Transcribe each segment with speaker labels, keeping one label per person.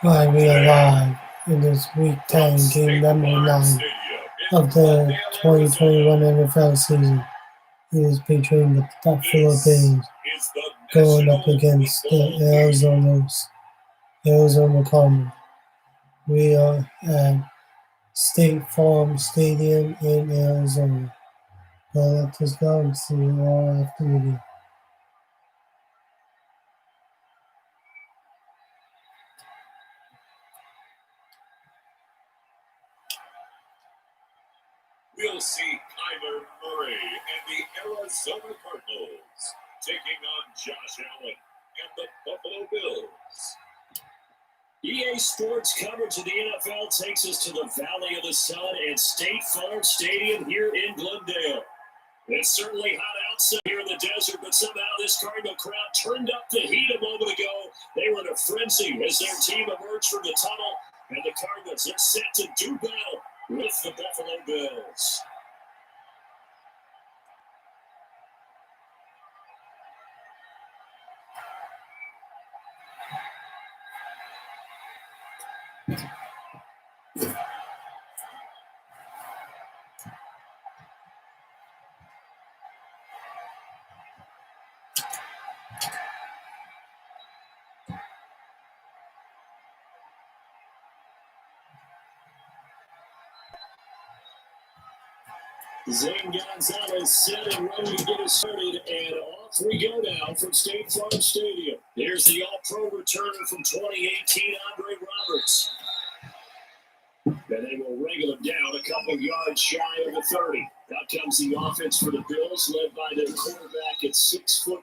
Speaker 1: Hi, we are live in this Week 10, game number 9 of the 2021 NFL season. It is featuring the Buffalo Bills going up against the Arizona Cardinals. We are at State Farm Stadium in Arizona. Now let's just go and see it all after the game.
Speaker 2: We'll see Kyler Murray and the Arizona Cardinals taking on Josh Allen and the Buffalo Bills. EA Sports coverage of the NFL takes us to the Valley of the Sun at State Farm Stadium here in Glendale. It's certainly hot outside here in the desert, but somehow this Cardinal crowd turned up the heat a moment ago. They were in a frenzy as their team emerged from the tunnel, and the Cardinals are set to do battle with the Buffalo Bills. Zane Gonzalez set and ready to get us started, and off we go now from State Farm Stadium. There's the All-Pro returner from 2018, Andre Roberts. And they will wrangle him down a couple yards shy of the 30. Out comes the offense for the Bills, led by their quarterback at 6'5".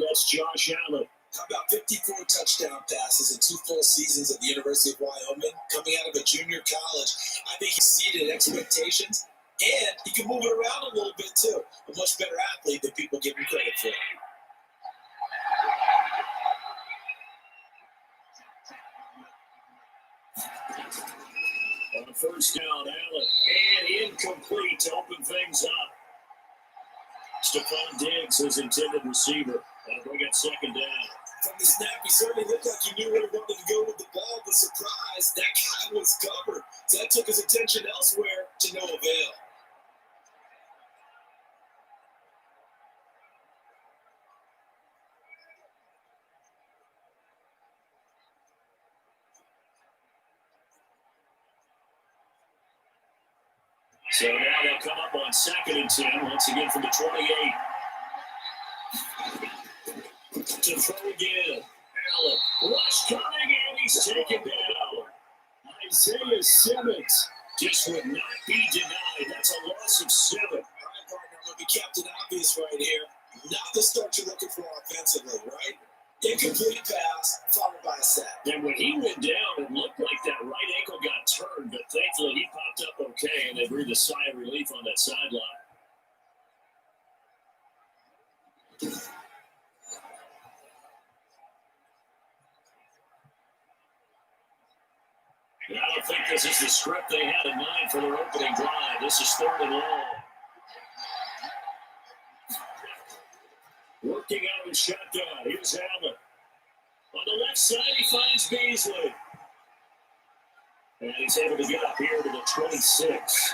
Speaker 2: That's Josh Allen.
Speaker 3: How about 54 touchdown passes in 2 full seasons at the University of Wyoming, coming out of a junior college? I think he exceeded expectations, and he can move it around a little bit too. A much better athlete than people give him credit for.
Speaker 2: On the first down, Allen, and incomplete to open things up. Stephon Diggs, his intended receiver. That'll bring it second down.
Speaker 3: From the snap, he certainly looked like he knew where he wanted to go with the ball, but surprise, that guy was covered. So that took his attention elsewhere to no avail.
Speaker 2: So now they'll come up on 2nd and 10, once again from the 28. To throw again. Allen, rush coming, and he's taken down. Isaiah Simmons just would not be denied. That's a loss of 7.
Speaker 3: All right, partner, I'm going to be Captain Obvious right here. Not the start you're looking for offensively, right? Incomplete pass, followed by a sack.
Speaker 2: And when he went down, it looked like that right ankle got turned, but thankfully he popped up okay, and they breathed a sigh of relief on that sideline. And I don't think this is the script they had in mind for their opening drive. This is 3rd and long. Working out of the shotgun. Here's Allen. On the left side, he finds Beasley. And he's able to get up here to the 26.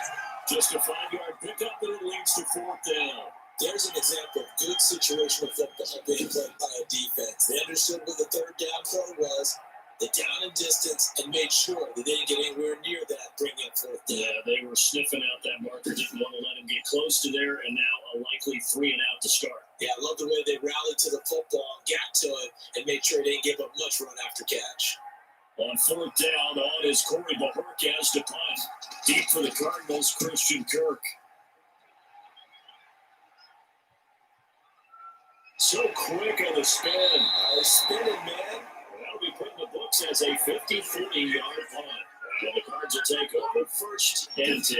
Speaker 2: Just a 5-yard pickup, and it leads to 4th down.
Speaker 3: There's an example of good situational football being played by a defense. They understood what the 3rd down play was, the down and distance, and made sure they didn't get anywhere near that, bringing up 4th down.
Speaker 2: Yeah, they were sniffing out that marker, didn't want to let him get close to there, and now a likely 3 and out to start.
Speaker 3: Yeah, I love the way they rallied to the football, got to it, and made sure they didn't give up much run after catch.
Speaker 2: On 4th down, on is Corey Bajorquez to punt. Deep for the Cardinals, Christian Kirk. So quick on the spin.
Speaker 3: He's spinning, man.
Speaker 2: That'll be put in the books as a 50-40-yard punt. And the Cards will take over 1st and 10.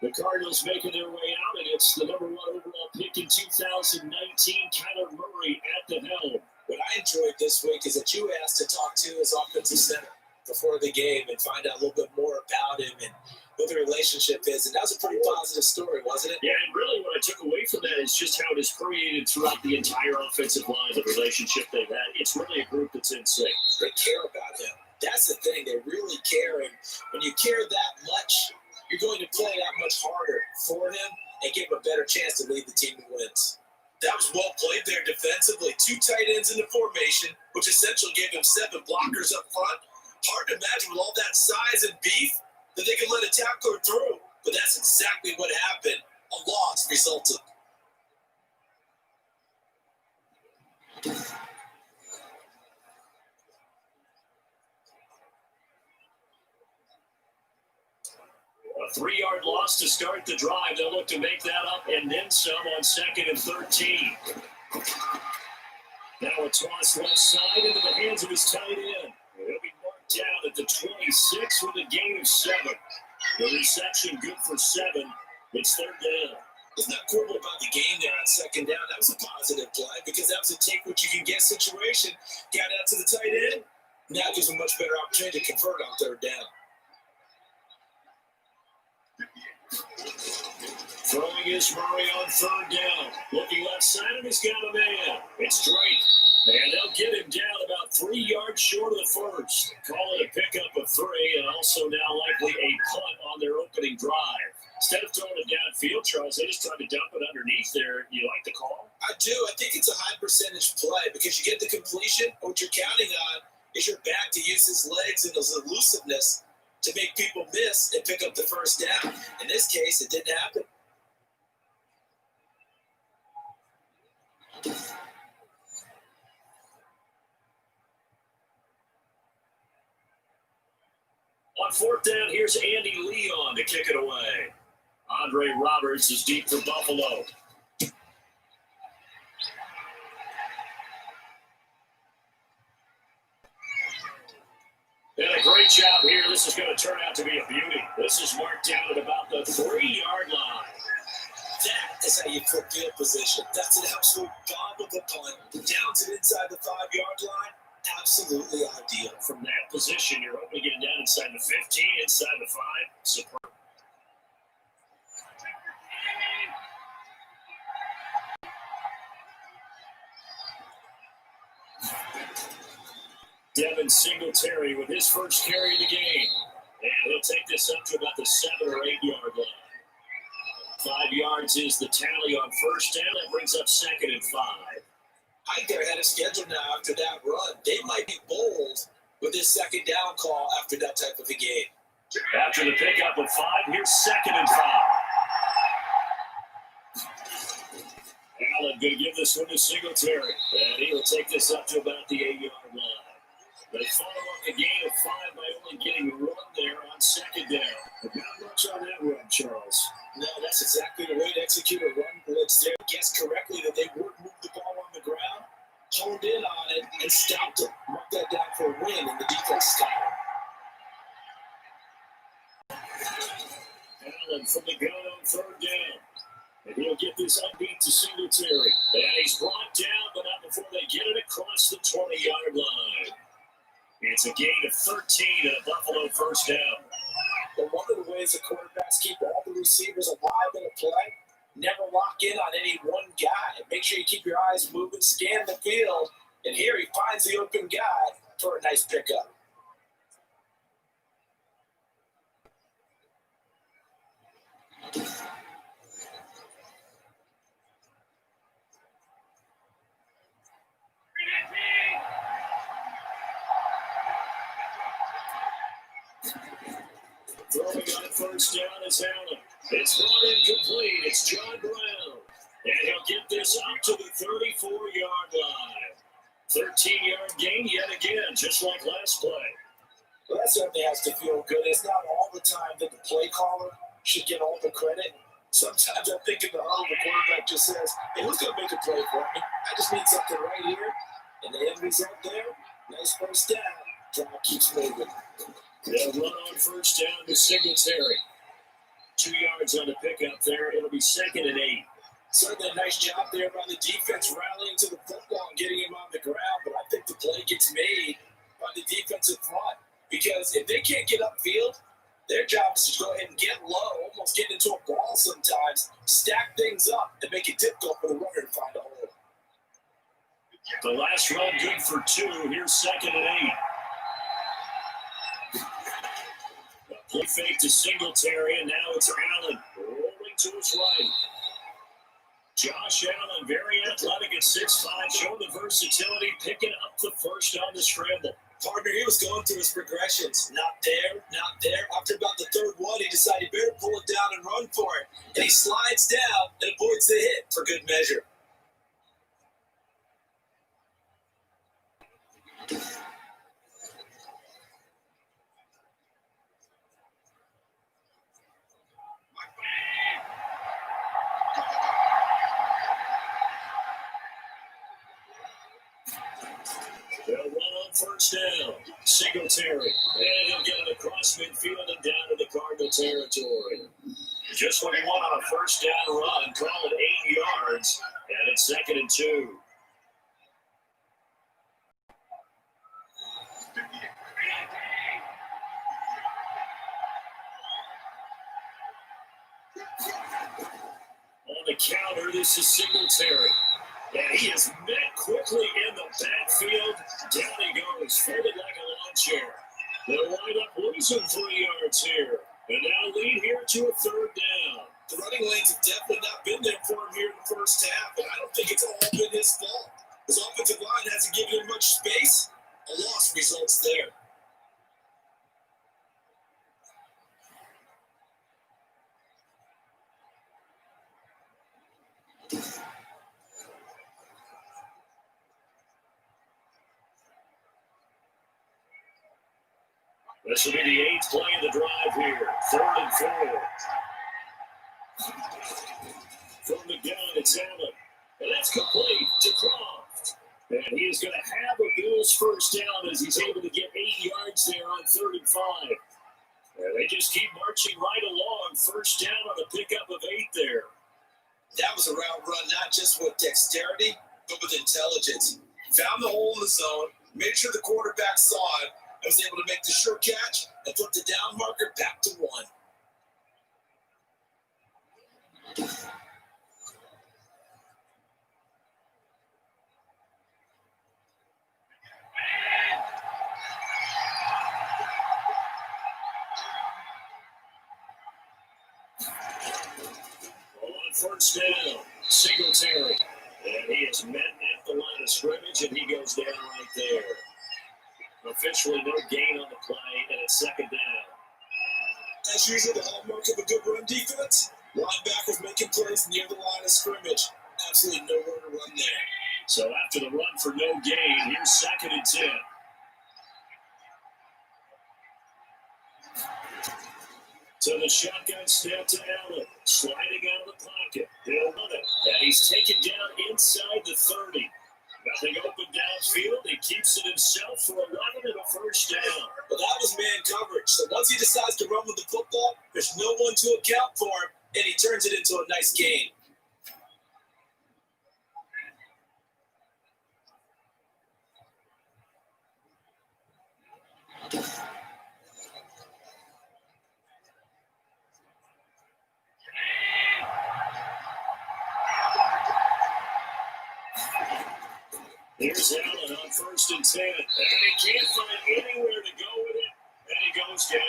Speaker 2: The Cardinals making their way out, and it's the number 1 overall pick in 2019, Kyler Murray at the helm.
Speaker 3: What I enjoyed this week is that you asked to talk to his offensive center before the game and find out a little bit more about him and what the relationship is. And that was a pretty positive story, wasn't it?
Speaker 2: Yeah, and really what I took away from that is just how it is permeated throughout the entire offensive line, the relationship they've had. It's really a group that's in sync.
Speaker 3: They care about him. That's the thing. They really care. And when you care that much, you're going to play that much harder for him and give him a better chance to lead the team to wins. That was well played there defensively. 2 tight ends in the formation, which essentially gave him 7 blockers up front. Hard to imagine with all that size and beef that they could let a tackler through. But that's exactly what happened. A loss resulted.
Speaker 2: A 3-yard loss to start the drive. They'll look to make that up and then some on 2nd and 13. Now a toss left side into the hands of his tight end. He'll be marked down at the 26 with a gain of 7. The reception good for 7. It's 3rd down.
Speaker 3: It's not cool about the game there on 2nd down. That was a positive play because that was a take what you can get situation. Got out to the tight end. Now gives him a much better opportunity to convert on 3rd down.
Speaker 2: Throwing is Murray on 3rd down. Looking left side, and he's got a man. It's Drake. And they'll get him down about 3 yards short of the first. Call it a pickup of 3, and also now likely a punt on their opening drive. Instead of throwing it downfield, Charles, they just tried to dump it underneath there. You like the call?
Speaker 3: I do. I think it's a high percentage play because you get the completion. What you're counting on is your back to use his legs and his elusiveness to make people miss and pick up the first down. In this case, it didn't happen.
Speaker 2: On 4th down, here's Andy Leon to kick it away. Andre Roberts is deep for Buffalo. And a great job here. This is going to turn out to be a beauty. This is marked down at about the 3-yard line.
Speaker 3: That is how you put field position. That's an absolute bomb of a punt. Down to inside the 5-yard line. Absolutely ideal.
Speaker 2: From that position, you're hoping to get it down inside the 15, inside the 5. Superb. Devin Singletary with his first carry of the game. And he'll take this up to about the 7 or 8-yard line. 5 yards is the tally on 1st down. That brings up 2nd and 5.
Speaker 3: I think they're ahead of schedule now after that run. They might be bold with this 2nd down call after that type of a game.
Speaker 2: After the pickup of 5, here's 2nd and 5. Allen going to give this one to Singletary. And he will take this up to about the 8-yard line. They follow up the gain of 5 by only getting a run there on 2nd down. But not much on that run, Charles.
Speaker 3: No, that's exactly the way to execute a run blitz there. Guessed correctly that they would move the ball on the ground, honed in on it, and stopped it. Mark that down for a win in the defense's column.
Speaker 2: Allen from the gun on 3rd down. And he'll get this upbeat to Singletary. And he's brought down, but not before they get it across the 20-yard line. It's a gain of 13 and a Buffalo 1st down.
Speaker 3: But one of the ways the quarterbacks keep all the receivers alive in a play, never lock in on any one guy. Make sure you keep your eyes moving, scan the field, and here he finds the open guy for a nice pickup.
Speaker 2: Throwing on 1st down is Allen. It's not incomplete. It's John Brown. And he'll get this up to the 34-yard line. 13-yard gain yet again, just like last play.
Speaker 3: Well, that certainly has to feel good. It's not all the time that the play caller should get all the credit. Sometimes I think in the huddle, the quarterback just says, hey, who's going to make a play for me? I just need something right here. And the end result there, nice 1st down. Drive keeps moving.
Speaker 2: They'll run on 1st down to Singletary. 2 yards on the pickup there. It'll be 2nd and 8.
Speaker 3: Certainly a nice job there by the defense rallying to the football and getting him on the ground. But I think the play gets made by the defensive front. Because if they can't get upfield, their job is to go ahead and get low, almost get into a ball sometimes, stack things up, and make it difficult for the runner to find a hole.
Speaker 2: The last run good for 2. Here's 2nd and 8. Play fake to Singletary, and now it's Allen rolling to his right. Josh Allen, very athletic at 6'5", showing the versatility, picking up the first on the scramble.
Speaker 3: Partner, he was going through his progressions. Not there, not there. After about the third one, he decided he better pull it down and run for it. And he slides down and avoids the hit for good measure.
Speaker 2: They'll run on first down. Singletary. And he'll get it across midfield and down to the Cardinal territory. Just what he won on a first down run. Call it 8 yards. And it's 2nd and 2. On the counter, this is Singletary. And he is met quickly in the backfield. Down he goes, folded like a lawn chair. They'll wind up losing 3 yards here. And now lead here to a 3rd down.
Speaker 3: The running lanes have definitely not been there for him here in the first half, and I don't think it's all been his fault. His offensive line hasn't given him much space. A loss results there.
Speaker 2: This will be the 8th play of the drive here. 3rd and 4. From the gun, it's Allen. And that's complete to Croft. And he is going to have a Bills first down as he's able to get 8 yards there on 3rd and 5. And they just keep marching right along. First down on the pickup of 8 there.
Speaker 3: That was a route run, not just with dexterity, but with intelligence. Found the hole in the zone, made sure the quarterback saw it, and was able to make the sure catch and put the down marker back to 1.
Speaker 2: First down, Singletary. And he is met at the line of scrimmage, and he goes down right there. Officially no gain on the play, and it's 2nd down.
Speaker 3: As usual, the hallmark of a good run defense, linebackers making plays near the line of scrimmage. Absolutely nowhere to run there.
Speaker 2: So after the run for no gain, here's 2nd and 10. So the shotgun snap to Allen, sliding out of the pocket. They'll run it, and he's taken down inside the 30. Nothing open downfield. He keeps it himself for 11 and a first down.
Speaker 3: Well, that was man coverage. So once he decides to run with the football, there's no one to account for him, and he turns it into a nice gain.
Speaker 2: Here's Allen on 1st and 10, and he can't find anywhere to go with it, and he goes down.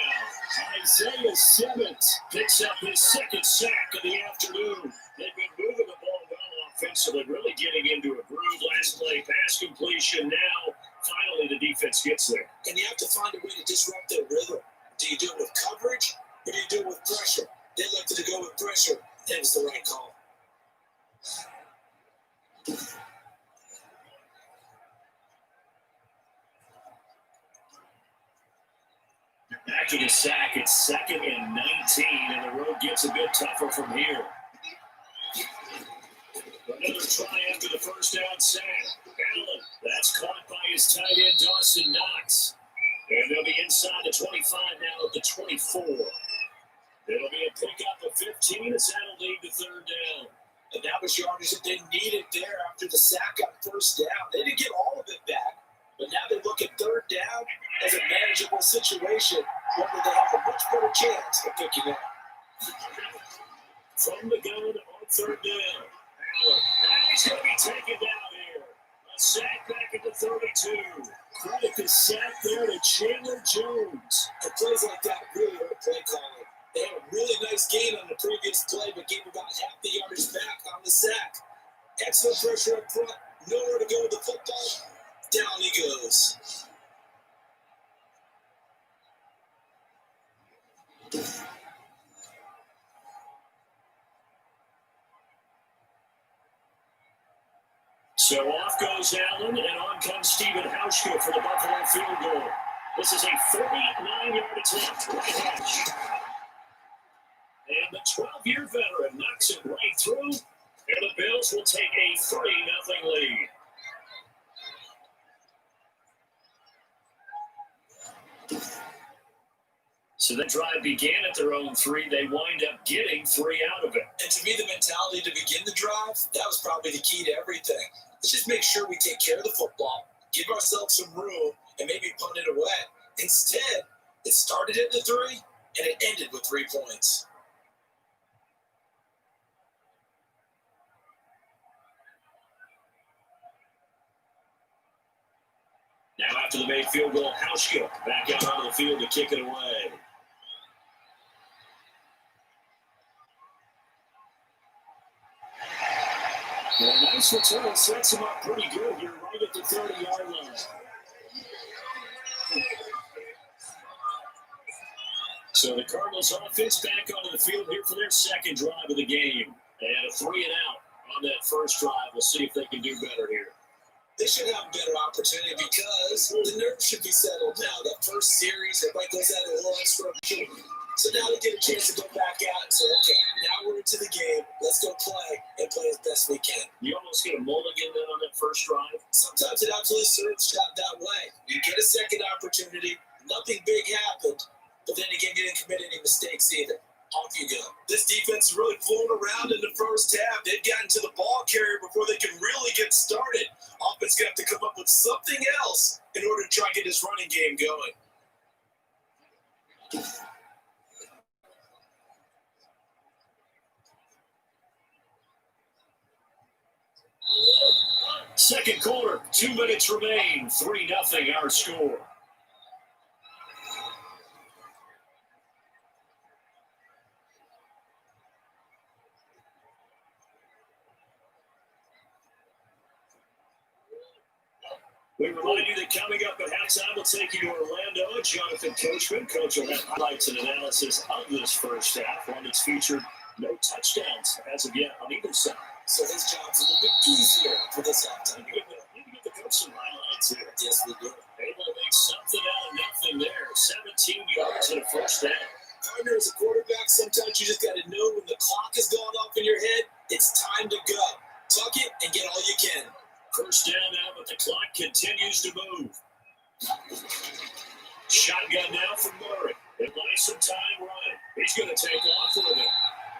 Speaker 2: Isaiah Simmons picks up his 2nd sack of the afternoon. They've been moving the ball well offensively, really getting into a groove. Last play, pass completion. Now, finally, the defense gets there.
Speaker 3: And you have to find a way to disrupt their rhythm. Do you do it with coverage, or do you do it with pressure? They elected to go with pressure. That was the right call.
Speaker 2: After the sack, it's 2nd and 19, and the road gets a bit tougher from here. Another try after the first down sack. Allen, that's caught by his tight end, Dawson Knox. And they'll be inside the 25 now at the 24. It'll be a pickup of 15 as that'll lead to 3rd down.
Speaker 3: And that was yardage that they needed there after the sack on first down. They didn't get all of it back. But now they look at 3rd down as a manageable situation where they have a much better chance of picking up.
Speaker 2: From the gun on 3rd down. Allen. And he's going to be taken down here. A Sack back at the 32. Credit the sack there to Chandler Jones.
Speaker 3: And plays like that really hurt play calling. They had a really nice gain on the previous play, but gave about half the yardage back on the sack. Excellent pressure up front. Nowhere to go with the football. Down he goes.
Speaker 2: So off goes Allen, and on comes Stephen Hauschka for the Buffalo field goal. This is a 49-yard attempt, right hash. And the 12-year veteran knocks it right through, and the Bills will take a 3-0 lead. So the drive began at their own 3. They wind up getting 3 out of it.
Speaker 3: And to me, the mentality to begin the drive, that was probably the key to everything. Let's just make sure we take care of the football, give ourselves some room, and maybe punt it away. Instead, it started at the 3, and it ended with 3 points.
Speaker 2: Now after the made field goal, Hauschka back out onto the field to kick it away. Well, a nice return sets him up pretty good here right at the 30-yard line. So the Cardinals offense back onto the field here for their second drive of the game. And a 3 and out on that first drive. We'll see if they can do better here.
Speaker 3: They should have a better opportunity because the nerves should be settled now. That first series, everybody goes out a little extra. So now they get a chance to go back out and say, okay, now we're into the game. Let's go play and play as best we can.
Speaker 2: You almost get a mulligan then on that first drive.
Speaker 3: Sometimes it absolutely serves that way. You get a second opportunity. Nothing big happened, but then again, you didn't commit any mistakes either. Off you go. This defense is really flown around in the first half. They've gotten to the ball carrier before they can really get started. Offense going to have to come up with something else in order to try and get this running game going.
Speaker 2: Second quarter, 2 minutes remain. 3-0 our score. We remind you that coming up at halftime, we'll take you to Orlando. Jonathan Coachman. Coach will have highlights and analysis of this first half. One that's featured no touchdowns as of yet on either side.
Speaker 3: So his job's a little bit easier for this halftime.
Speaker 2: You get the coach some highlights here.
Speaker 3: Yes, we do.
Speaker 2: Able to make something out of nothing there. 17 yards in a first down.
Speaker 3: Partner, as a quarterback, sometimes you just got to know when the clock is going off in your head, it's time to go. Tuck it and get all you can.
Speaker 2: First down now, but the clock continues to move. Shotgun now from Murray. It buys some time running. He's going to take off with it.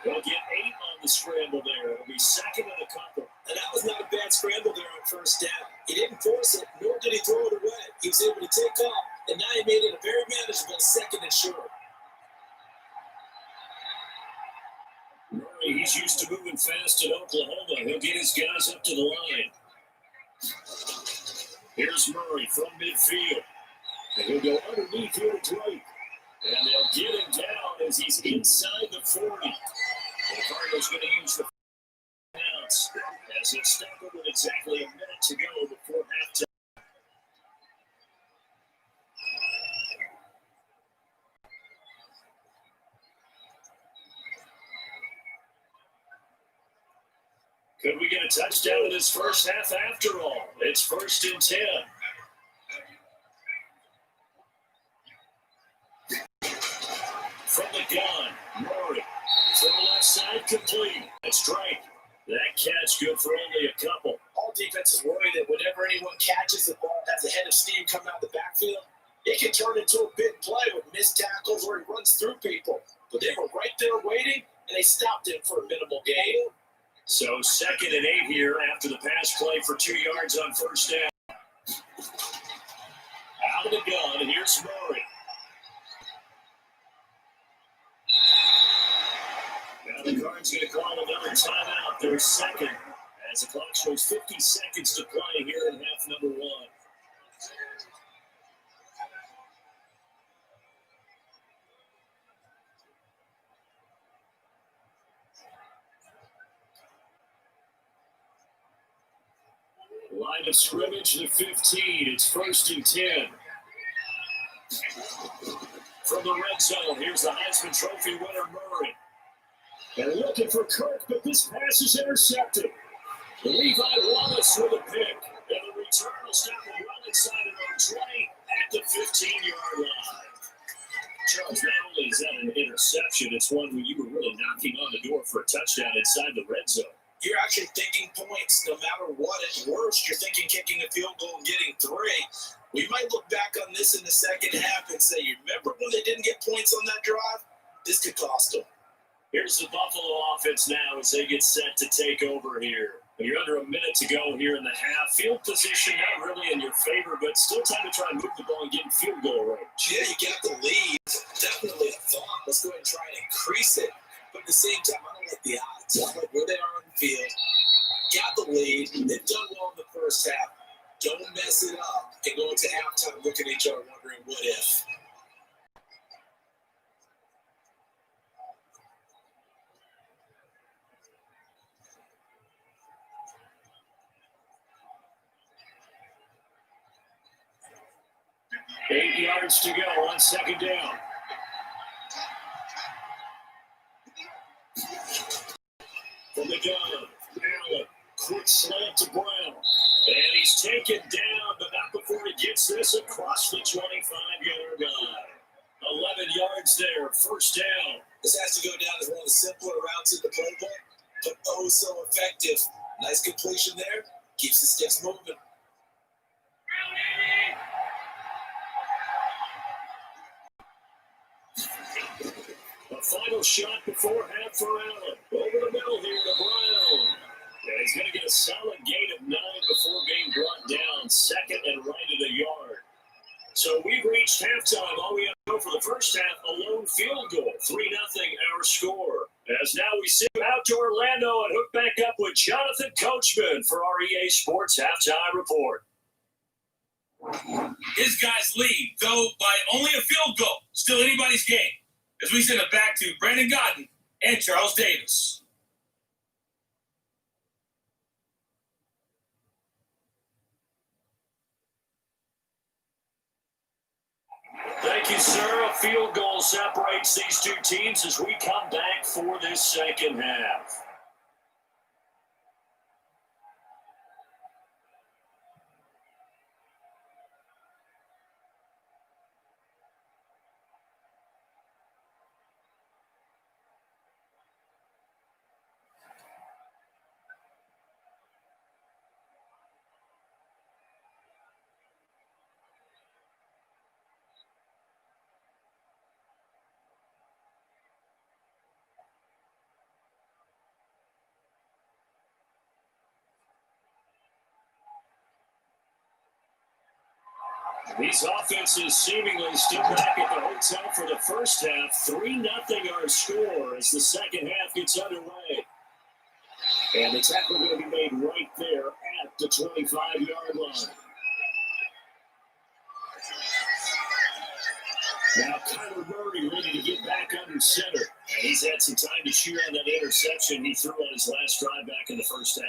Speaker 2: He'll get 8 on the scramble there. It'll be second and a couple.
Speaker 3: And that was not a bad scramble there on first down. He didn't force it, nor did he throw it away. He was able to take off, and now he made it a very manageable second and short.
Speaker 2: Murray, he's used to moving fast in Oklahoma. He'll get his guys up to the line. Here's Murray from midfield. And he'll go underneath here to Drake. And they'll get him down as he's inside the 40. The Cardinals going to use the bounce as it's stuck with exactly a minute to go before halftime. Could we get a touchdown in this first half after all? It's 1st and 10. From the gun, Murray. From the left side, complete. It's Drake. That catch good for only a couple.
Speaker 3: All defenses worry that whenever anyone catches the ball, has a head of steam coming out the backfield, it can turn into a big play with missed tackles or he runs through people. But they were right there waiting, and they stopped him for a minimal gain.
Speaker 2: So 2nd and 8 here after the pass play for 2 yards on first down. Out of the gun, and here's Murray. Now the Cards going to call another timeout. Their second as the clock shows 50 seconds to play here in half number one. Line of scrimmage to 15. It's 1st and 10. From the red zone, here's the Heisman Trophy winner, Murray. They're looking for Kirk, but this pass is intercepted. Levi Wallace with a pick. And the return will stop him well inside of the 20 at the 15-yard line. Charles, not only is that an interception, it's one where you were really knocking on the door for a touchdown inside the red zone.
Speaker 3: You're actually thinking points no matter what. At worst, you're thinking kicking a field goal and getting 3. We might look back on this in the second half and say, you remember when they didn't get points on that drive? This could cost them.
Speaker 2: Here's the Buffalo offense now as they get set to take over here. You're under a minute to go here in the half. Field position not really in your favor, but still time to try and move the ball and get in field goal range.
Speaker 3: Yeah, you got the lead. Definitely a thought. Let's go ahead and try and increase it. But at the same time, I don't like the odds. I like where they are on the field. Got the lead. They've done well in the first half. Don't mess it up and go into halftime looking at each other wondering what if.
Speaker 2: Eight yards to go on second down. From the gun, Allen, quick slant to Brown. And he's taken down, but not before he gets this across the 25-yard line. 11 yards there, first down.
Speaker 3: This has to go down as one of the simpler routes in the playbook, but oh so effective. Nice completion there. Keeps the sticks moving.
Speaker 2: A final shot before half for Allen. Over the middle here to Brown. And he's going to get a solid gain of 9 before being brought down. Second and right at a yard. So we've reached halftime. All we have to go for the first half, a lone field goal. 3-0 our score. As now we sit out to Orlando and hook back up with Jonathan Coachman for our EA Sports Halftime Report.
Speaker 4: His guys lead, though by only a field goal. Still anybody's game. As we send it back to Brandon Godden and Charles Davis.
Speaker 2: Thank you, sir. A field goal separates these two teams as we come back for this second half. These offenses seemingly still back at the hotel for the first half. 3-0 our score as the second half gets underway. And the tackle going to be made right there at the 25-yard line. Now Kyler Murray ready to get back under center. And he's had some time to chew on that interception he threw on his last drive back in the first half.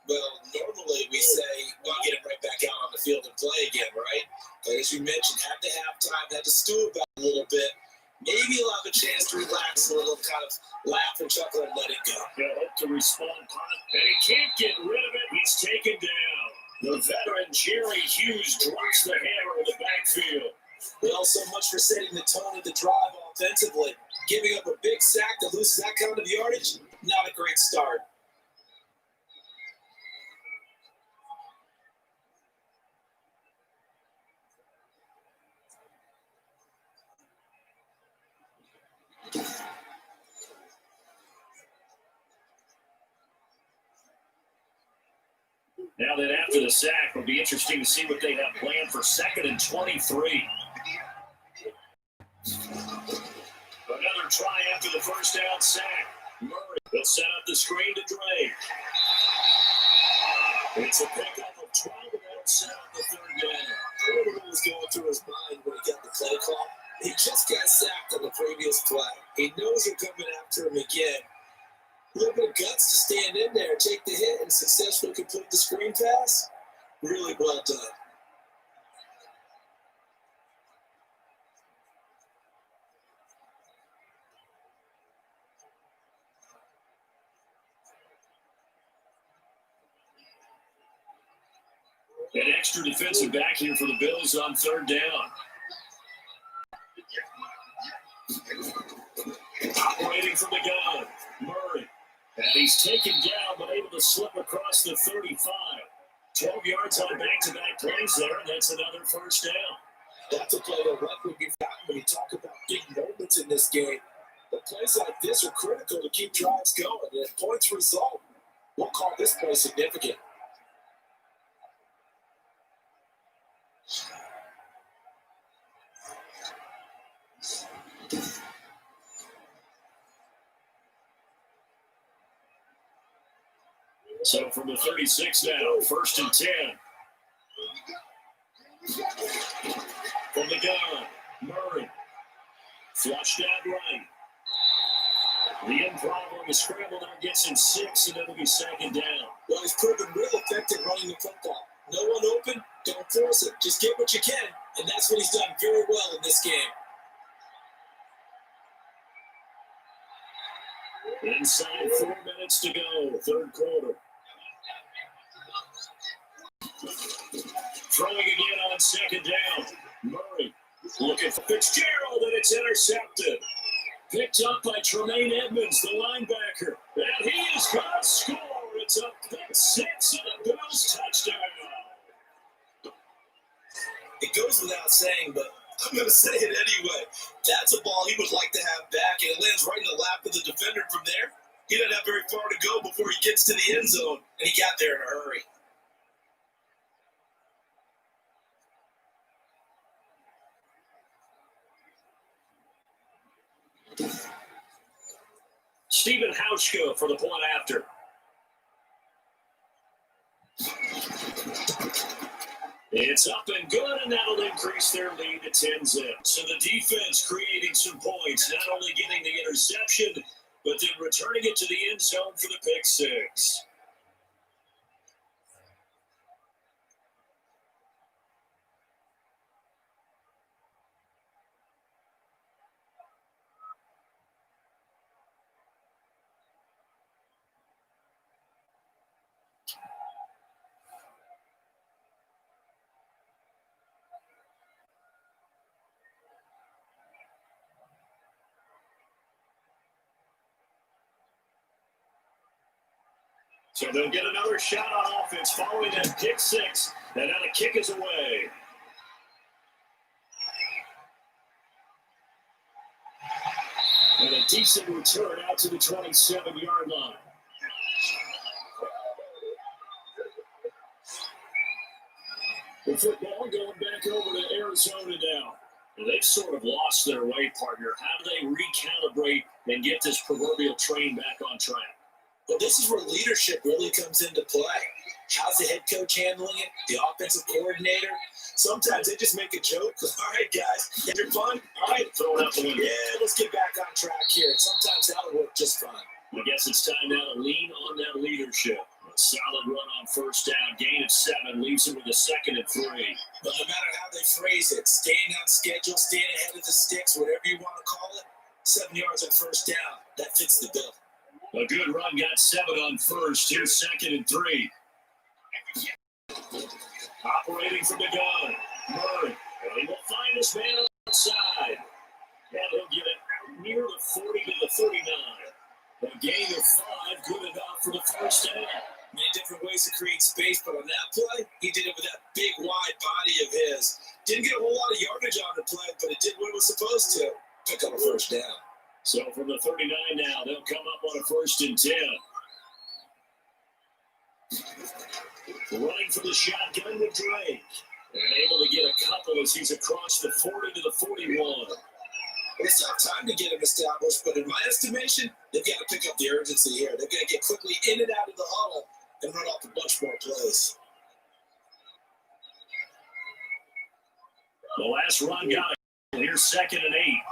Speaker 3: Well, normally we say, well, get him right back out on the field and play again, right? But as you mentioned, had to halftime, had to stew about it a little bit. Maybe he'll have a chance to relax a little, kind of laugh and chuckle and let it go.
Speaker 2: He'll hope to respond, and he can't get rid of it. He's taken down. The veteran Jerry Hughes drops the hammer in the backfield.
Speaker 3: Well, so much for setting the tone of the drive offensively. Giving up a big sack that loses that kind of yardage, not a great start.
Speaker 2: Now that after the sack, it'll be interesting to see what they have planned for 2nd and 23. Another try after the first down sack. Murray will set up the screen to Drake.
Speaker 3: It's a pickup of 12 and outside the third down. I don't know what was going through his mind when he got the play call. He just got sacked on the previous play. He knows they're coming after him again. A little bit of guts to stand in there, take the hit, and successfully complete the screen pass. Really well done.
Speaker 2: An extra defensive back here for the Bills on third down. Operating from the gun, Murray. And he's taken down, but able to slip across the 35. 12 yards on back-to-back plays there, and that's another first down.
Speaker 3: That's a play that likely be found when you talk about big moments in this game. But plays like this are critical to keep drives going, and if points result, we'll call this play significant.
Speaker 2: So from the 36 now, first and 10. From the gun, Murray. Flushed out right. The improv on the scramble now gets him 6, and it'll be second down.
Speaker 3: Well, he's proven real effective running the football. No one open, don't force it. Just get what you can, and that's what he's done very well in this game.
Speaker 2: Inside 4 minutes to go, third quarter. Throwing again on second down. Murray looking for Fitzgerald, and it's intercepted. Picked up by Tremaine Edmonds, the linebacker. And he is going to score. It's a pick 6 and a Bills touchdown.
Speaker 3: It goes without saying, but I'm going to say it anyway. That's a ball he would like to have back, and it lands right in the lap of the defender from there. He doesn't have very far to go before he gets to the end zone, and he got there in a hurry.
Speaker 2: Stephen Hauschka for the point after. It's up and good, and that'll increase their lead to 10-zip. So the defense creating some points, not only getting the interception, but then returning it to the end zone for the pick 6. So they'll get another shot on offense following that pick 6, and now the kick is away. And a decent return out to the 27-yard line. The football going back over to Arizona now. They've sort of lost their way, partner. How do they recalibrate and get this proverbial train back on track?
Speaker 3: Well, this is where leadership really comes into play. How's the head coach handling it? The offensive coordinator? Sometimes they just make a joke. All right, guys, having fun? All right,
Speaker 2: throw it out the window.
Speaker 3: Yeah, let's get back on track here. Sometimes that'll work just fine.
Speaker 2: I guess it's time now to lean on that leadership. A solid run on first down, gain of 7, leaves it with a 2nd and 3.
Speaker 3: But no matter how they phrase it, staying on schedule, staying ahead of the sticks, whatever you want to call it, 7 yards on first down, that fits the bill.
Speaker 2: A good run, got 7 on first. Here's 2nd and 3. Operating from the gun, Murray. And he will find his man outside. And he'll get it out near the 40 to the 39. A gain of 5, good enough for the first down.
Speaker 3: Many different ways to create space, but on that play, he did it with that big, wide body of his. Didn't get a whole lot of yardage on the play, but it did what it was supposed to. Pick up a first down.
Speaker 2: So from the 39 now, they'll come up on a 1st and 10. Running for the shotgun with Drake. And able to get a couple as he's across the 40 to the 41.
Speaker 3: It's not time to get him established, but in my estimation, they've got to pick up the urgency here. They've got to get quickly in and out of the huddle and run off a bunch more plays.
Speaker 2: The last run got it. Here's 2nd and 8.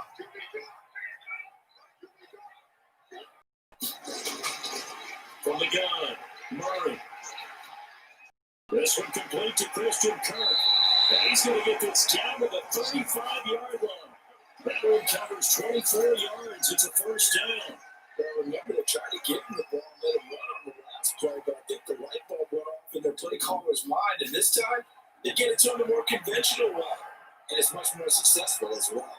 Speaker 2: From the gun, Murray. This one complete to Christian Kirk. And he's going to get this down to the 35-yard line. That one covers 24 yards. It's a first down.
Speaker 3: Well, remember, they tried to give him the ball and let him run on the last play, but I think the light bulb went off in their play caller's mind. And this time, they get it to him a more conventional way. And it's much more successful as well.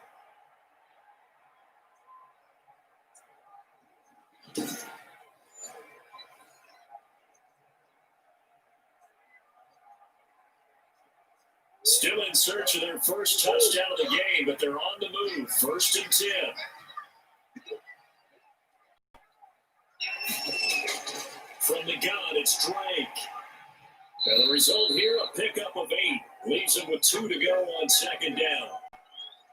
Speaker 2: Still in search of their first touchdown of the game, but they're on the move. 1st and 10. From the gun, it's Drake. And the result here, a pickup of 8. Leaves him with 2 to go on 2nd down.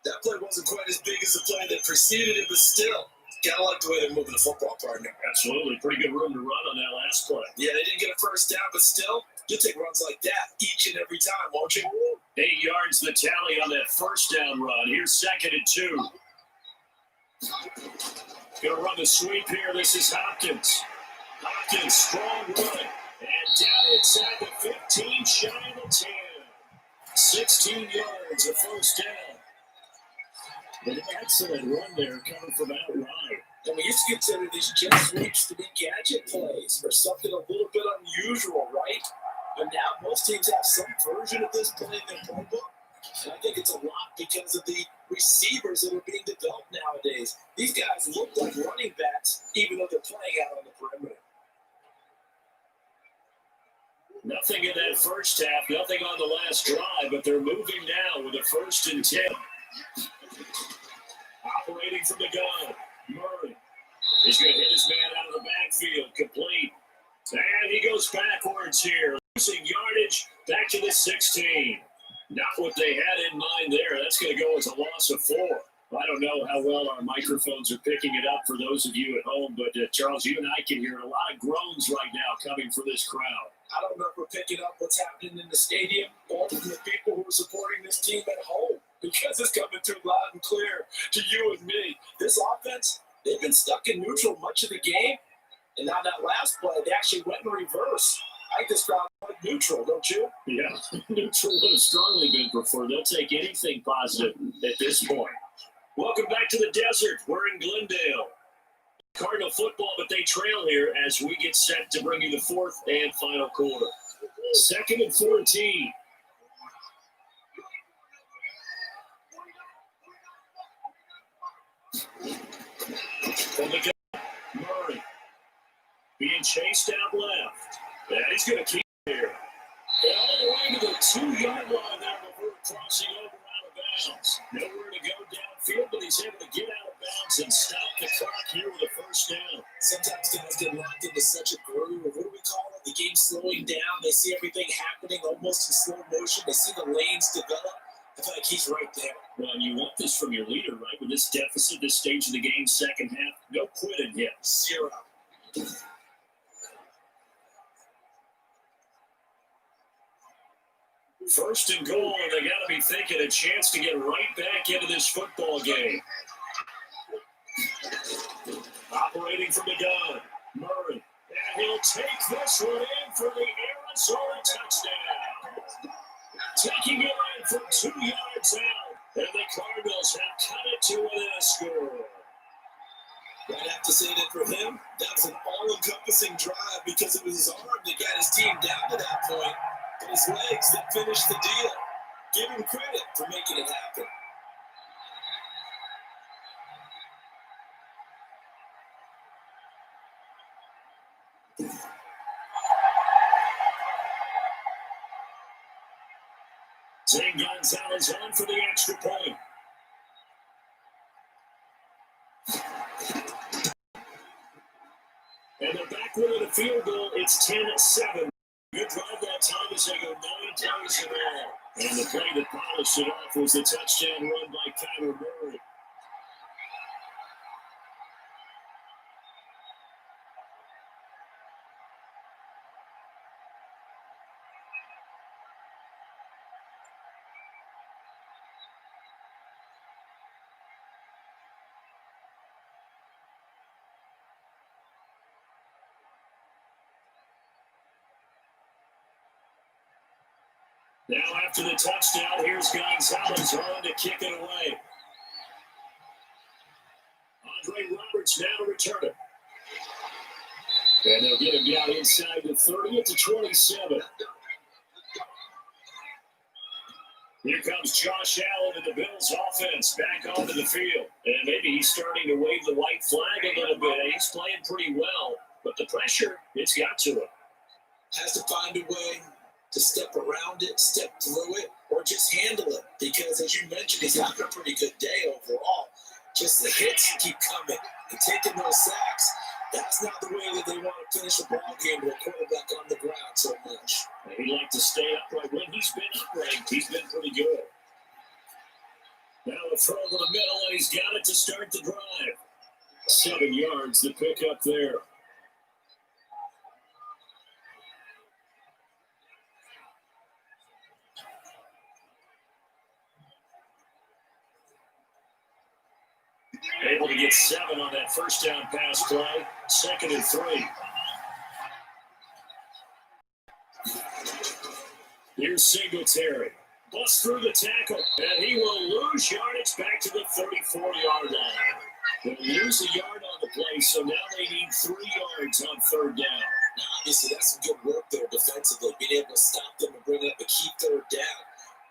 Speaker 3: That play wasn't quite as big as the play that preceded it, but still, gotta like the way they're moving the football, partner.
Speaker 2: Absolutely. Pretty good room to run on that last play.
Speaker 3: Yeah, they didn't get a first down, but still, you'll take runs like that each and every time, won't you?
Speaker 2: 8 yards the tally on that first down run. Here's 2nd and 2. Going to run the sweep here. This is Hopkins. Hopkins, strong run. And down inside the 15, shy of the 10. 16 yards, a first down. An excellent run there coming from outright.
Speaker 3: And we used to consider these jet sweeps to be gadget plays or something a little bit unusual, right? But now most teams have some version of this play in their playbook. And I think it's a lot because of the receivers that are being developed nowadays. These guys look like running backs, even though they're playing out on the perimeter.
Speaker 2: Nothing in that first half, nothing on the last drive, but they're moving now with a 1st and 10. Operating from the gun, Murray. He's going to hit his man out of the backfield, complete. And he goes backwards here, losing yardage back to the 16. Not what they had in mind there. That's going to go as a loss of 4. I don't know how well our microphones are picking it up for those of you at home, but Charles, you and I can hear a lot of groans right now coming from this crowd.
Speaker 3: I don't know if we're picking up what's happening in the stadium or from the people who are supporting this team at home, because it's coming through loud and clear to you and me. This offense, they've been stuck in neutral much of the game, and now that last play, they actually went in reverse. I think this crowd like neutral, don't you?
Speaker 2: Yeah, neutral would have strongly been preferred. They'll take anything positive at this point. Welcome back to the desert. We're in Glendale. Cardinal football, but they trail here as we get set to bring you the 4th and final quarter. 2nd and 14. From the gun, Murray. Being chased out left. And he's going to keep here. And all the way to the 2-yard line there before crossing over out of bounds. Nowhere to go downfield, but he's able to get out of bounds and stop the clock here with a first down.
Speaker 3: Sometimes guys get locked into such a groove. What do we call it? The game slowing down. They see everything happening almost in slow motion. They see the lanes develop. I feel like he's right there.
Speaker 2: Well, and you want this from your leader, right? With this deficit, this stage of the game, second half, no quitting him.
Speaker 3: 0.
Speaker 2: First and goal, and they got to be thinking a chance to get right back into this football game. Operating from the gun, Murray. And he'll take this one in for the Arizona touchdown. Taking it in from 2 yards out, and the Cardinals have cut it to within a score.
Speaker 3: I'd have to say that for him, that was an all-encompassing drive because it was his arm that got his team down to that point. His legs that finished the deal. Give him credit for making it happen.
Speaker 2: Zane Gonzalez on for the extra point. And they're back with a field goal. It's 10-7. Good drive that time as they go 9 plays in all. And the play that polished it off was the touchdown run by Kyler Murray. After the touchdown, here's Gonzalez on to kick it away. Andre Roberts now to return it. And they'll get him down inside the 30 at the 27. Here comes Josh Allen and the Bills offense back onto the field. And maybe he's starting to wave the white flag a little bit. He's playing pretty well, but the pressure, it's got to him.
Speaker 3: Has to find a way to step around it, step through it, or just handle it. Because as you mentioned, he's having a pretty good day overall. Just the hits keep coming and taking those sacks. That's not the way that they want to finish a ball game with a quarterback on the ground so much.
Speaker 2: He'd like to stay upright. When he's been upright, he's been pretty good. Now a throw to the middle, and he's got it to start the drive. 7 yards to pick up there. Able to get 7 on that first down pass play. 2nd and 3. Here's Singletary. Busts through the tackle, and he will lose yardage back to the 34-yard line. They'll lose a yard on the play, so now they need 3 yards on 3rd down.
Speaker 3: Now, obviously, that's some good work there defensively, being able to stop them and bring up a key 3rd down.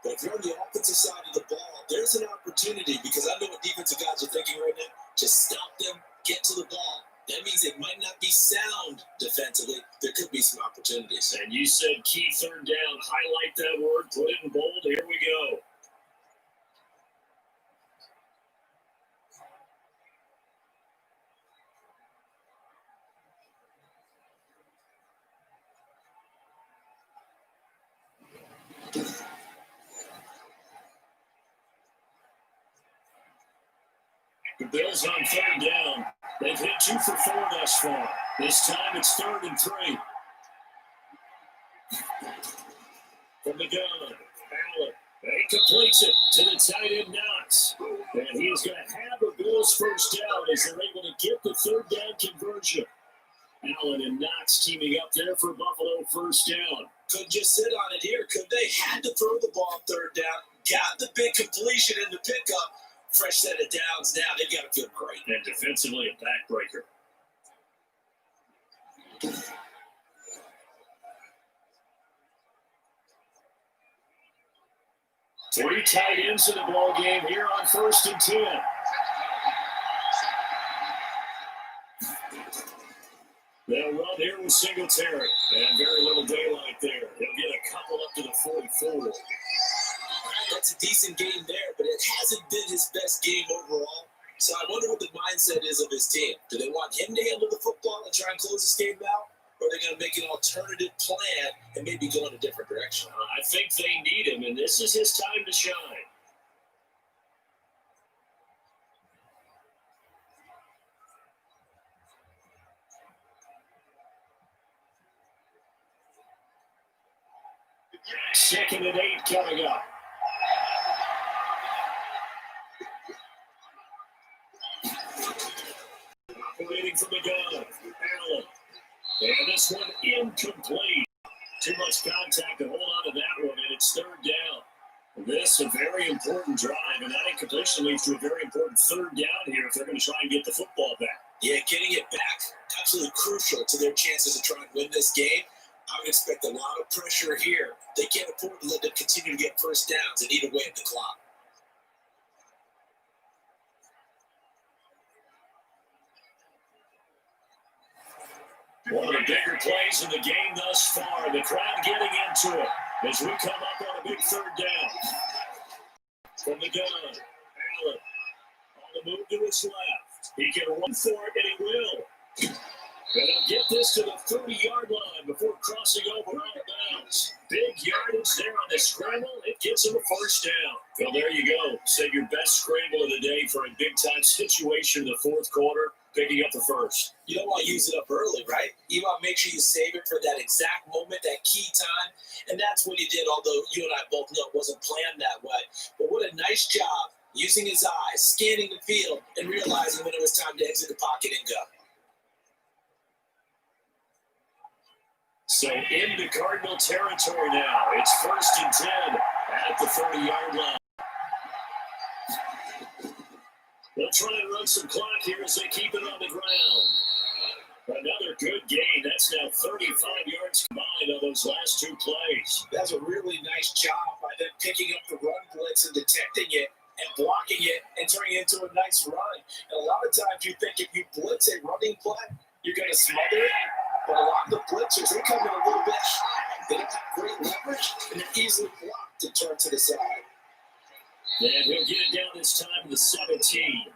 Speaker 3: But if you're on the offensive side of the ball, there's an opportunity, because I know what defensive guys are thinking right now. Just stop them, get to the ball. That means it might not be sound defensively. There could be some opportunities.
Speaker 2: And you said key 3rd down. Highlight that word, put it in bold. Here we go. The Bills on 3rd down. They've hit 2 for 4 thus far. This time it's 3rd and 3. From the gun, Allen. He completes it to the tight end Knox. And he is going to have the Bills' first down as they're able to get the 3rd down conversion. Allen and Knox teaming up there for Buffalo first down.
Speaker 3: Could just sit on it here. Could they? Had to throw the ball 3rd down. Got the big completion in the pickup. Fresh set of downs now. They've got to feel great.
Speaker 2: And defensively, a backbreaker. Three tight ends in the ball game here on 1st and 10. They'll run here with Singletary. And very little daylight there. He'll get a couple up to the 44.
Speaker 3: That's a decent game there, but it hasn't been his best game overall. So I wonder what the mindset is of his team. Do they want him to handle the football and try and close this game out? Or are they going to make an alternative plan and maybe go in a different direction?
Speaker 2: I think they need him, and this is his time to shine. Second and 8 coming up. Operating from the gun, Allen. And this one incomplete. Too much contact to hold on to that one, and it's 3rd down. This is a very important drive, and that incompletion leads to a very important 3rd down here if they're going to try and get the football back.
Speaker 3: Yeah, getting it back, absolutely crucial to their chances to try and win this game. I would expect a lot of pressure here. They can't afford to let them continue to get first downs and eat away at the clock.
Speaker 2: One of the bigger plays in the game thus far. The crowd getting into it as we come up on a big 3rd down. From the gun, Allen on the move to his left. He can run for it, and he will. And he'll get this to the 30-yard line before crossing over out of bounds. Big yardage there on the scramble. It gets him a first down. Well, there you go. Save your best scramble of the day for a big-time situation in the 4th quarter, picking up the first.
Speaker 3: You don't want to use it up early, right? You want to make sure you save it for that exact moment, that key time. And that's what he did, although you and I both know it wasn't planned that way. But what a nice job using his eyes, scanning the field, and realizing when it was time to exit the pocket and go.
Speaker 2: So into Cardinal territory now. It's 1st and 10 at the 30-yard line. They'll try and run some clock here as they keep it on the ground. Another good gain. That's now 35 yards combined on those last two plays.
Speaker 3: That's a really nice job by them picking up the run blitz and detecting it and blocking it and turning it into a nice run. And a lot of times you think if you blitz a running play, you're going to smother it. But a lot of the blitzers, they come in a little bit high. They don't have great leverage, and they're easily blocked to turn to the side.
Speaker 2: And he'll get it down this time to the 17.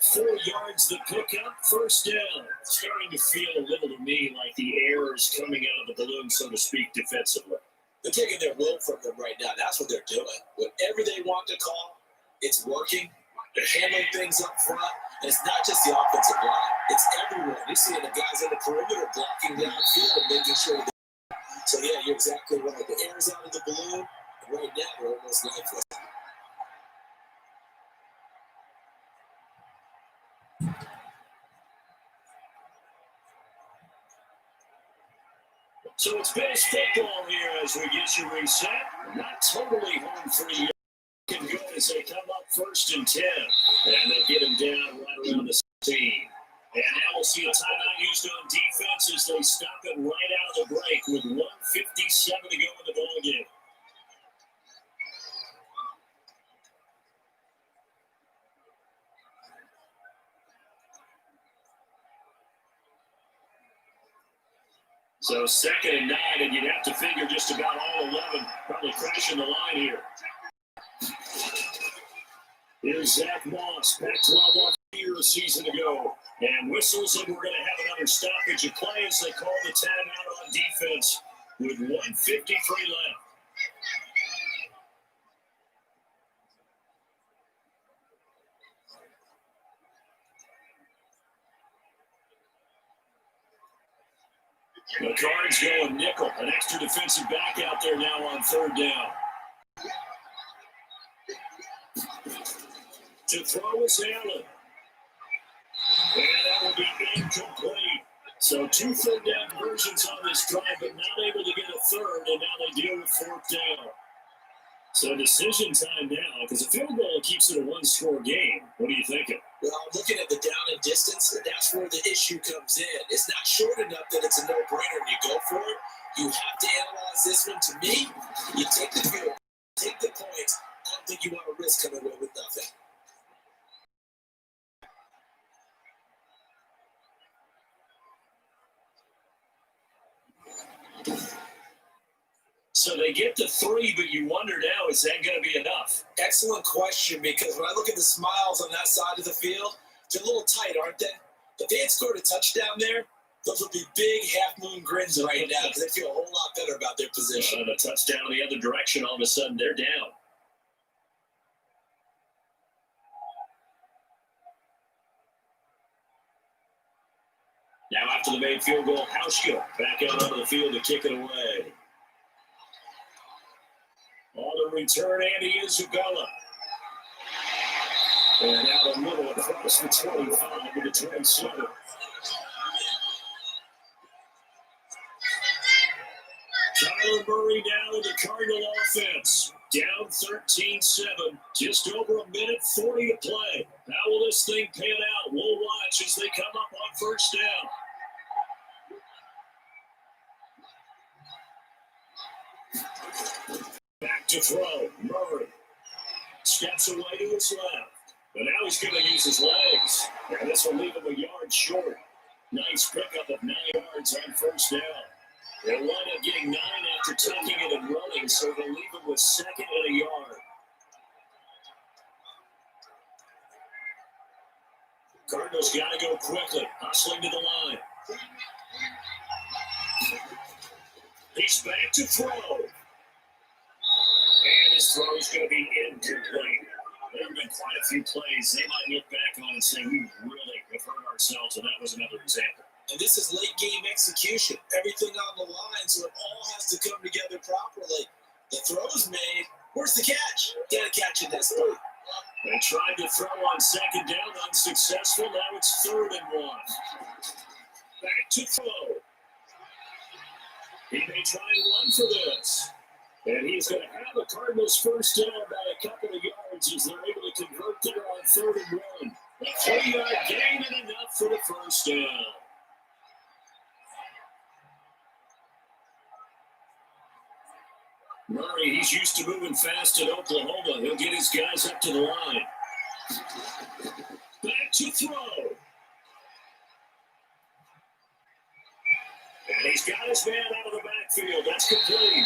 Speaker 2: 4 yards to pick up, first down. Starting to feel a little to me like the air is coming out of the balloon, so to speak, defensively.
Speaker 3: They're taking their will from them right now. That's what they're doing. Whatever they want to call, it's working. They're handling things up front. And it's not just the offensive line. It's everyone. You're seeing the guys on the perimeter blocking downfield and making sure that. So, yeah, you're exactly right. The air's out of the balloon. And right now, they're almost lifeless.
Speaker 2: So it's Bills football here as we get you reset. Not totally home free. Can go as they come up first and 10. And they get him down right around the 16. And now we'll see a timeout used on defense as they stop it right out of the break with 1:57 to go in the ball game. So 2nd and 9, and you'd have to figure just about all 11 probably crashing the line here. Here's Zach Moss, Pac-12 off here a season ago. And whistles, and we're going to have another stoppage of play as they call the timeout on defense with 1:53 left. The Cards going nickel. An extra defensive back out there now on 3rd down. To throw is Allen. And that will be incomplete. So 2 third down conversions on this drive, but not able to get a third, and now they deal with 4th down. So decision time now, because a field goal keeps it a 1-score game. What are you thinking?
Speaker 3: Well, looking at the down and distance, that's where the issue comes in. It's not short enough that it's a no-brainer and you go for it. You have to analyze this one. To me, you take the field, take the points. I don't think you want to risk coming away with nothing.
Speaker 2: So they get to 3, but you wonder now, is that going to be enough?
Speaker 3: Excellent question, because when I look at the smiles on that side of the field, they're a little tight, aren't they? If they had scored a touchdown there, those would be big half-moon grins right now because they feel a whole lot better about their position.
Speaker 2: A touchdown the other direction, all of a sudden they're down. Now after the made field goal, Hauschka back out onto the field to kick it away. On the return, Andy Isabella. And out the middle across the 25 to the 27. Kyler Murray now in the Cardinal offense. Down 13-7. Just over 1:40 to play. How will this thing pan out? We'll watch as they come up on 1st down. Back to throw. Murray steps away to his left. But now he's going to use his legs. And this will leave him a yard short. Nice pickup of 9 yards on 1st down. They'll wind up getting 9 after taking it and running, so they'll leave him with 2nd and a yard. Cardinals got to go quickly, hustling to the line. He's back to throw. And his throw is going to be incomplete. There have been quite a few plays they might look back on and say, we really have hurt ourselves, and that was another example.
Speaker 3: And this is late game execution. Everything on the line, so it all has to come together properly. The throw is made. Where's the catch? Got to catch in that spot.
Speaker 2: They tried to throw on 2nd down, unsuccessful. Now it's 3rd and 1. Back to throw. He may try and run for this. And he's going to have the Cardinals first down by a couple of yards as they're able to convert there on 3rd and 1. A 3-yard gain and enough for the first down. Murray, he's used to moving fast at Oklahoma. He'll get his guys up to the line. Back to throw. And he's got his man out of the backfield. That's complete.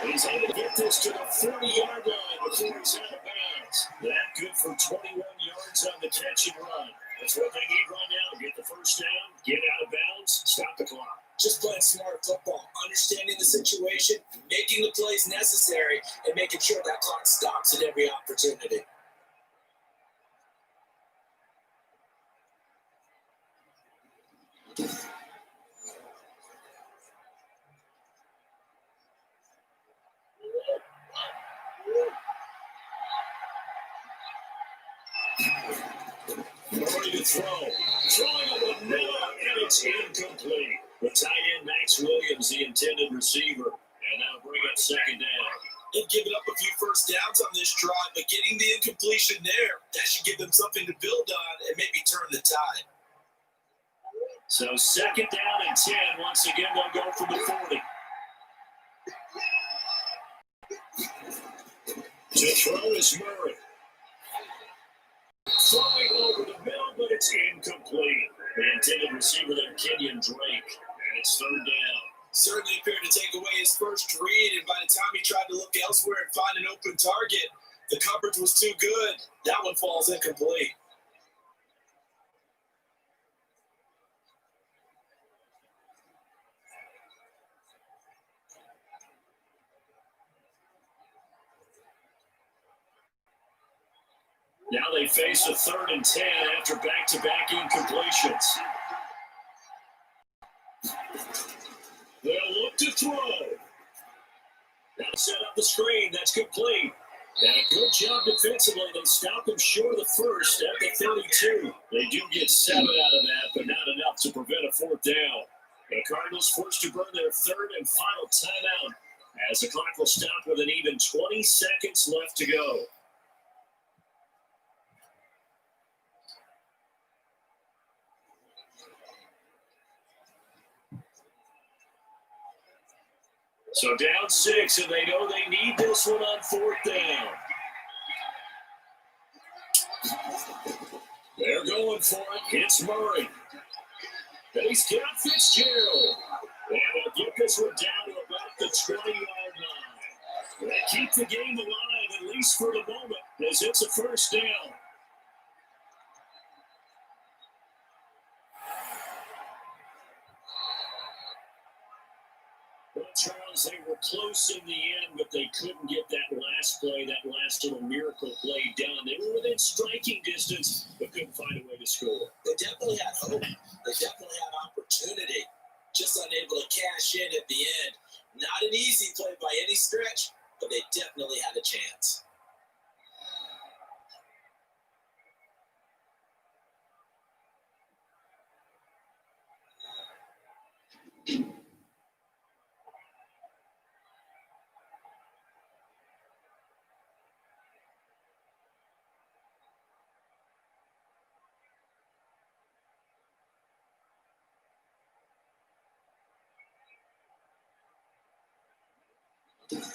Speaker 2: And he's able to get this to the 40-yard line before he's out of bounds. That good for 21 yards on the catch and run. That's what they need right now. Get the first down, get out of bounds, stop the clock.
Speaker 3: Just playing smart football, understanding the situation, making the plays necessary, and making sure that clock stops at every opportunity.
Speaker 2: Murray to throw. Throwing over the middle, and it's incomplete. The tight end, Max Williams, the intended receiver. And that'll bring up second down.
Speaker 3: They've given up a few first downs on this drive, but getting the incompletion there, that should give them something to build on and maybe turn the tide.
Speaker 2: So second down and 10. Once again, they'll go for the 40. To throw is Murray. Throwing over the middle, but it's incomplete. The intended receiver there, Kenyon Drake. And it's third down.
Speaker 3: Certainly appeared to take away his first read, and by the time he tried to look elsewhere and find an open target, the coverage was too good. That one falls incomplete.
Speaker 2: Now they face a 3rd and 10 after back-to-back incompletions. They'll look to throw. Now set up the screen. That's complete. And a good job defensively. They stop him short of the first at the 32. They do get 7 out of that, but not enough to prevent a 4th down. The Cardinals forced to burn their 3rd and final timeout as the clock will stop with an even 20 seconds left to go. So down 6, and they know they need this one on 4th down. They're going for it. It's Murray. And he's got Fitzgerald. And they'll get this one down to about the 20-yard line. They keep the game alive, at least for the moment, as it's a first down. Charles, they were close in the end, but they couldn't get that last play, that last little miracle play done. They were within striking distance, but couldn't find a way to score.
Speaker 3: They definitely had hope. They definitely had opportunity. Just unable to cash in at the end. Not an easy play by any stretch, but they definitely had a chance.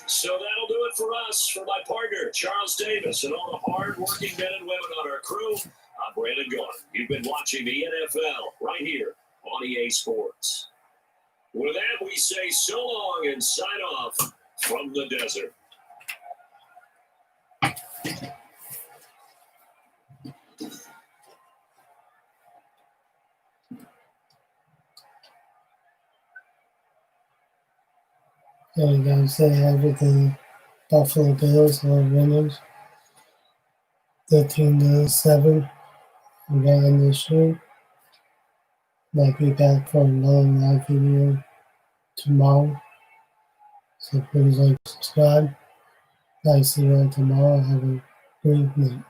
Speaker 2: So that'll do it for us. For my partner, Charles Davis, and all the hard-working men and women on our crew, I'm Brandon Gaudin. You've been watching the NFL right here on EA Sports. With that, we say so long and sign off from the desert.
Speaker 1: There you go. Say everything. Buffalo Bills are winners. 13-7. We got in this show. Might be back for another live video tomorrow. So please like, subscribe. Nice to see you all tomorrow. Have a great night.